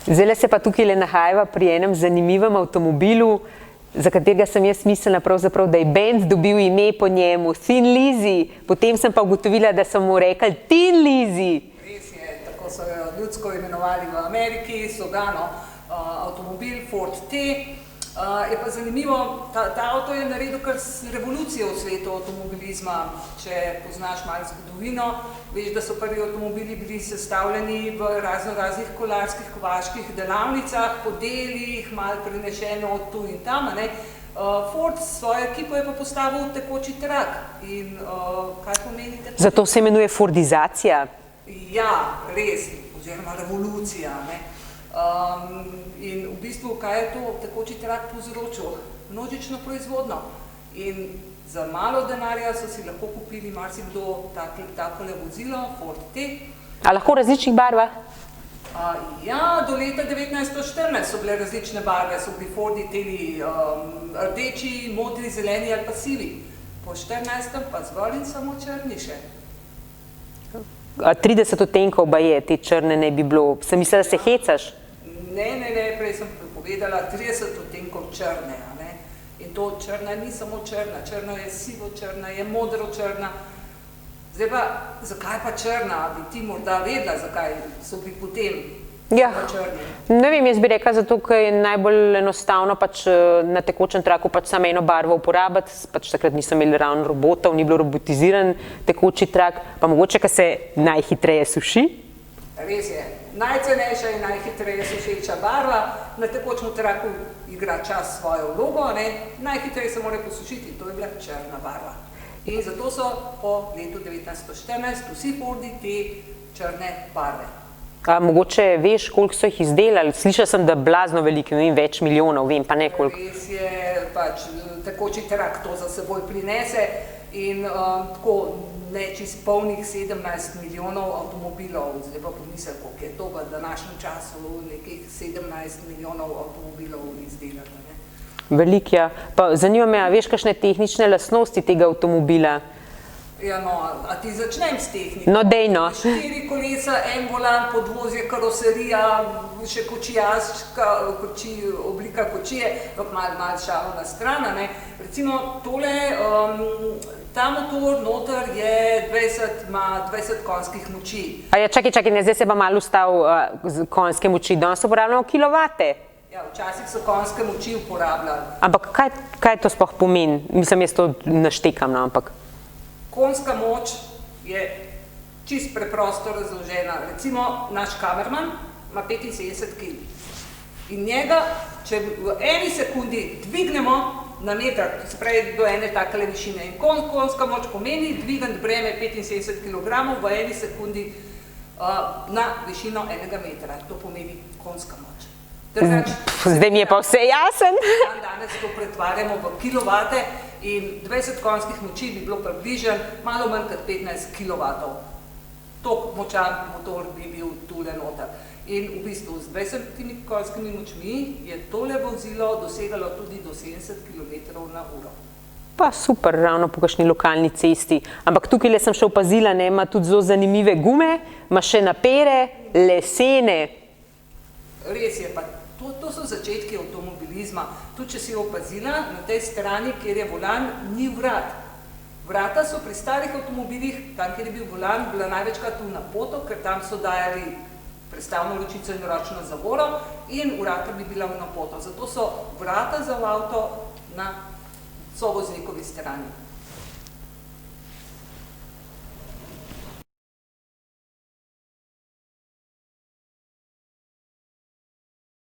Zdaj se pa tukaj le nahajava pri enem zanimivem avtomobilu, za katerega sem jaz mislila pravzaprav, da je Benz dobil ime po njemu, Thin Lizzy, potem sem pa ugotovila, da so mu rekli Tin Lizzy. Res je, tako so jo ljudsko imenovali v Ameriki, so ga, avtomobil Ford T. Je pa zanimivo, ta avto je naredil kar revolucijo v svetu avtomobilizma. Če poznaš malo zgodovino, veš, da so prvi avtomobili bili sestavljeni v raznih kolarskih, kovaških delavnicah, po delih, malo prenešeno od tu in tam. Ford s svojo ekipo je pa postavil tekoči trak. In kaj pomeni tekoči trak? Zato se imenuje Fordizacija. Ja, res, oziroma revolucija. In v bistvu, kaj je to tekoči trak povzročil? Množično proizvodno. In za malo denarja so si lahko kupili marsikdo takole vozilo, Ford T. A lahko v različnih barvah? Ja, do leta 1914 so bile različne barve, so bili Fordi T rdeči, modri, zeleni ali pa sivi. Po 14. pa zgolj in samo črni še. 30 odtenkov ba je, te črne ne bi bilo. Sem mislila, da se hecaš? Ne, prej sem povedala 30 odtenkov črne. In to črna ni samo črna, črna je sivo črna, je modro črna. Zdaj pa, zakaj pa črna? Bi ti morda vedela, zakaj so bili potem črni? Ne vem, jaz bi rekla zato, ker je najbolj enostavno na tekočem traku samo eno barvo uporabiti, takrat niso imeli ravno robotov, ni bilo robotiziran tekoči trak, pa mogoče, ker se najhitreje suši. Res je. Najcenejša in najhitreje sušeča barva, na tekočem traku igra čas svojo vlogo, najhitreje se mora posušiti, to je bila črna barva. In zato so po letu 1914 vsi Fordi te črne barve. Mogoče veš, koliko so jih izdelali? Slišala sem, da blazno veliko, ne vem, več milijonov, vem pa ne koliko. Res je, tekoči trak to za seboj prinese in tako ne čist polnih 17 milijonov avtomobilov, zdaj pa pomisel, koliko je to v današnjem času, nekih 17 milijonov avtomobilov izdelati. Veliko, ja. Pa zanima me, a veš kakšne tehnične lastnosti tega avtomobila? Ja, a ti začnem s tehniko? No, dej no. 4 kolesa, en volan, podvozje, karoserija, še kočijaška, oblika kočije, malo šalo na stran. Recimo tole, ta motor noter ima 20 konjskih moči. Čakaj, zdaj se pa malo ustavil konjske moči, danes uporabljamo kilovate. Ja, včasih so konjske moči uporabljali. Ampak kaj to sploh pomeni? Mislim, jaz to naštekam, ampak. Konjska moč je čist preprosto razložena. Recimo, naš kamerman ima 75 kg. In njega, če v eni sekundi dvignemo na meter, sprej do ene takele višine. In konjska moč pomeni dvigant breme 75 kg v eni sekundi na višino enega metra. To pomeni konjska moč. Zdaj mi je pa vse jasen. Danes to pretvarjamo v kilovate in 20 konjskih moči bi bilo približen malo manj kot 15 kilovatov. Tok močan motor bi bil tule noter. In v bistvu z 20 konjskimi močmi je tole vozilo dosegalo tudi do 70 km na uro. Pa super, ravno po kakšni lokalni cesti. Ampak tukaj sem še opazila, ima tudi zelo zanimive gume, ima še napere, lesene. Res je, pa to so začetki avtomobilizma. Tudi če si opazila, na tej strani, kjer je volan, ni vrat. Vrata so pri starih avtomobilih, tam, kjer je bil volan, bila največkrat tu na poto, ker tam so dajali prestavno ročico in ročno zavoro in vrata bi bila v napoto. Zato so vrata za avto na sovoznikovi strani.